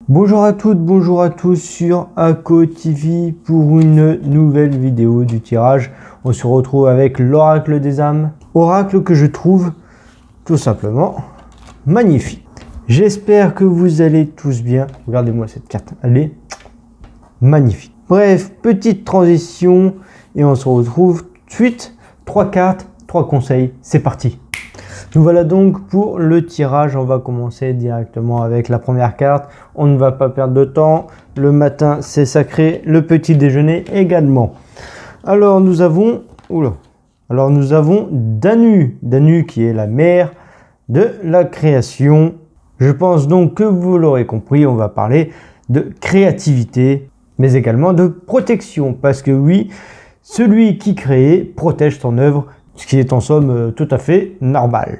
Bonjour à toutes, bonjour à tous sur Ako TV pour une nouvelle vidéo du tirage. On se retrouve avec l'oracle des âmes, oracle que je trouve tout simplement magnifique. J'espère que vous allez tous bien. Regardez-moi cette carte, elle est magnifique. Bref, petite transition et on se retrouve tout de suite. 3 cartes, 3 conseils, c'est parti. Nous voilà donc pour le tirage. On va commencer directement avec la première carte. On ne va pas perdre de temps. Le matin, c'est sacré. Le petit déjeuner également. Alors, nous avons... Danu. Danu qui est la mère de la création. Je pense donc que vous l'aurez compris, on va parler de créativité, mais également de protection. Parce que oui, celui qui crée protège son œuvre, ce qui est en somme tout à fait normal.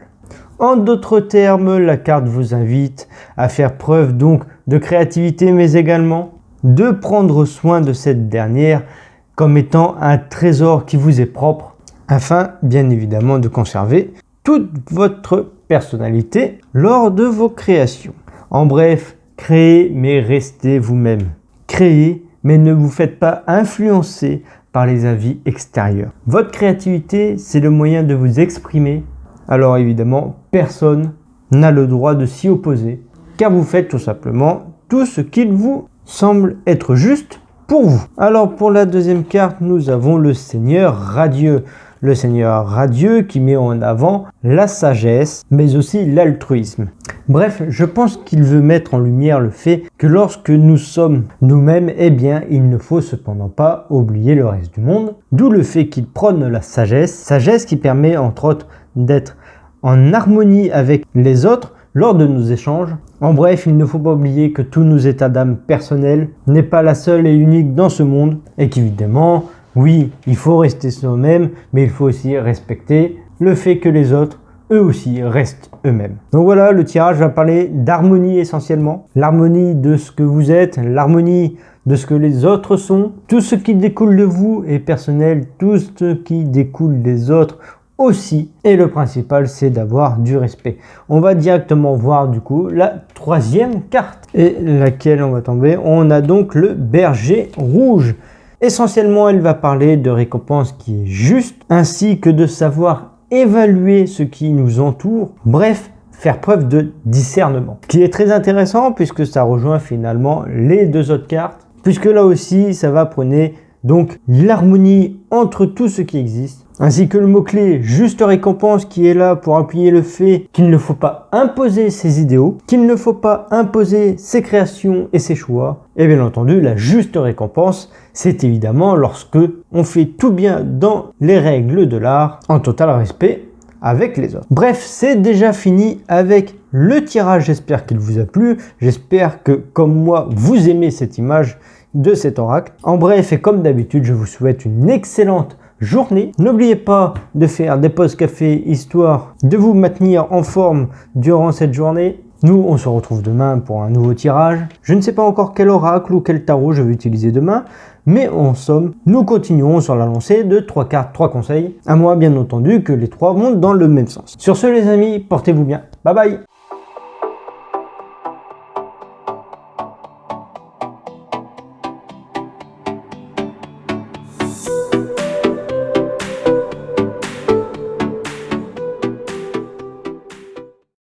En d'autres termes, la carte vous invite à faire preuve donc de créativité, mais également de prendre soin de cette dernière comme étant un trésor qui vous est propre, afin bien évidemment de conserver toute votre personnalité lors de vos créations. En bref, créez mais restez vous-même. Créez mais ne vous faites pas influencer par les avis extérieurs. Votre créativité, c'est le moyen de vous exprimer. Alors évidemment, personne n'a le droit de s'y opposer, car vous faites tout simplement tout ce qu'il vous semble être juste pour vous. Alors pour la deuxième carte, nous avons le Seigneur radieux. Le Seigneur radieux qui met en avant la sagesse, mais aussi l'altruisme. Bref, je pense qu'il veut mettre en lumière le fait que lorsque nous sommes nous-mêmes, eh bien, il ne faut cependant pas oublier le reste du monde. D'où le fait qu'il prône la sagesse. Sagesse qui permet entre autres d'être en harmonie avec les autres lors de nos échanges. En bref, il ne faut pas oublier que tous nos états d'âme personnels n'est pas la seule et unique dans ce monde et qu'évidemment, oui, il faut rester soi-même, mais il faut aussi respecter le fait que les autres, eux aussi, restent eux-mêmes. Donc voilà, le tirage va parler d'harmonie essentiellement. L'harmonie de ce que vous êtes, l'harmonie de ce que les autres sont. Tout ce qui découle de vous est personnel, tout ce qui découle des autres aussi. Et le principal, c'est d'avoir du respect. On va directement voir du coup la troisième carte. Et laquelle on va tomber? On a donc le berger rouge. Essentiellement, elle va parler de récompense qui est juste, ainsi que de savoir évaluer ce qui nous entoure. Bref, faire preuve de discernement. Ce qui est très intéressant puisque ça rejoint finalement les deux autres cartes. Puisque là aussi, ça va prôner donc l'harmonie entre tout ce qui existe. Ainsi que le mot-clé juste récompense qui est là pour appuyer le fait qu'il ne faut pas imposer ses idéaux, qu'il ne faut pas imposer ses créations et ses choix. Et bien entendu, la juste récompense, c'est évidemment lorsque on fait tout bien dans les règles de l'art, en total respect avec les autres. Bref, c'est déjà fini avec le tirage. J'espère qu'il vous a plu. J'espère que, comme moi, vous aimez cette image de cet oracle. En bref, et comme d'habitude, je vous souhaite une excellente journée. N'oubliez pas de faire des pauses café histoire de vous maintenir en forme durant cette journée. Nous, on se retrouve demain pour un nouveau tirage. Je ne sais pas encore quel oracle ou quel tarot je vais utiliser demain, mais en somme, nous continuons sur la lancée de 3 cartes, 3 conseils. À moi, bien entendu, que les 3 vont dans le même sens. Sur ce, les amis, portez-vous bien. Bye bye!